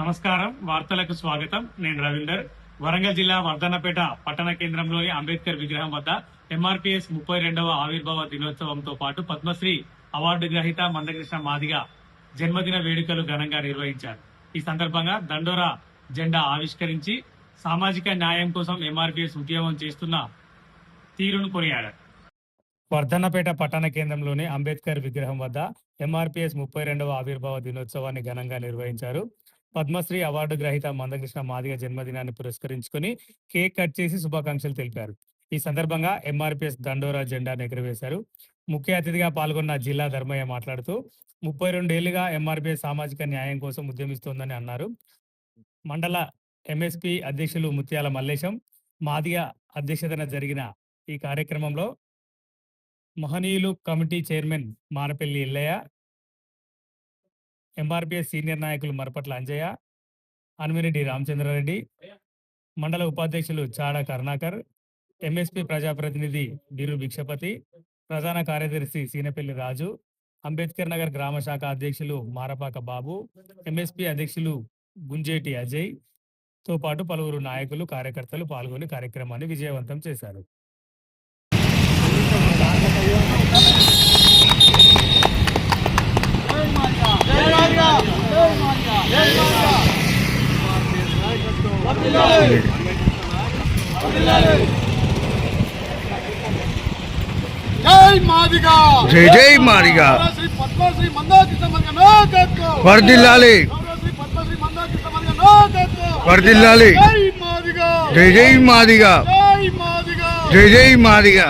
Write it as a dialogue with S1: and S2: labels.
S1: నమస్కారం, వార్తలకు స్వాగతం. నేను రవీందర్. వరంగల్ జిల్లా వర్ధన్నపేట పట్టణ కేంద్రంలోని అంబేద్కర్ విగ్రహం వద్ద ఎంఆర్పీఎస్ 32వ ఆవిర్భావ దినోత్సవంతో పాటు పద్మశ్రీ అవార్డు గ్రహీత మందకృష్ణ మాదిగ జన్మదిన వేడుకలు ఘనంగా నిర్వహించారు. ఈ సందర్భంగా దండోరా జెండా ఆవిష్కరించి సామాజిక న్యాయం కోసం ఎంఆర్పీఎస్ ఉద్యమం చేస్తున్న తీరును కొనియాడారు. వర్ధన్నపేట పట్టణ కేంద్రంలోని అంబేద్కర్ విగ్రహం వద్ద ఎంఆర్పీఎస్ 32వ ఆవిర్భావ దినోత్సవాన్ని ఘనంగా నిర్వహించారు. పద్మశ్రీ అవార్డు గ్రహీత మందకృష్ణ మాదిగ జన్మదినాన్ని పురస్కరించుకుని కేక్ కట్ చేసి శుభాకాంక్షలు తెలిపారు. ఈ సందర్భంగా ఎంఆర్పీఎస్ దండోరా జెండాను ఎగురవేశారు. ముఖ్య అతిథిగా పాల్గొన్న జిల్లా ధర్మయ్య మాట్లాడుతూ 32 ఏళ్లుగా ఎంఆర్పీఎస్ సామాజిక న్యాయం కోసం ఉద్యమిస్తోందని అన్నారు. మండల ఎంఎస్పీ అధ్యక్షులు ముత్యాల మల్లేశం మాదిగ అధ్యక్షతన జరిగిన ఈ కార్యక్రమంలో మహనీయులు committee chairman Marapalli Yellaiah, MRPS senior నాయకులు మరపట్ల అంజయ్య, అన్మిరెడ్డి రామచంద్రారెడ్డి, మండల ఉపాధ్యక్షులు చాడ కరుణాకర్, ఎంఎస్పీ ప్రజాప్రతినిధి బిరు భిక్షపతి, ప్రధాన కార్యదర్శి సీనపల్లి రాజు, అంబేద్కర్ నగర్ గ్రామ శాఖ అధ్యక్షులు మారపాక బాబు, ఎంఎస్పీ అధ్యక్షులు గుంజేటి అజయ్ తో పాటు పలువురు నాయకులు కార్యకర్తలు పాల్గొని కార్యక్రమాన్ని విజయవంతం చేశారు.
S2: జై మాదిగా,
S3: జై జై మాదిగా,
S2: శ్రీ పద్మశ్రీ మందకృష్ణ మాదిగ నాయకత్వం
S3: వర్ధిల్లాలి,
S2: శ్రీ పద్మశ్రీ మందకృష్ణ మాదిగ నాయకత్వం
S3: వర్ధిల్లాలి.
S2: జై మాదిగా,
S3: జై జై మాదిగా,
S2: జై మాదిగా,
S3: జై జై మాదిగా.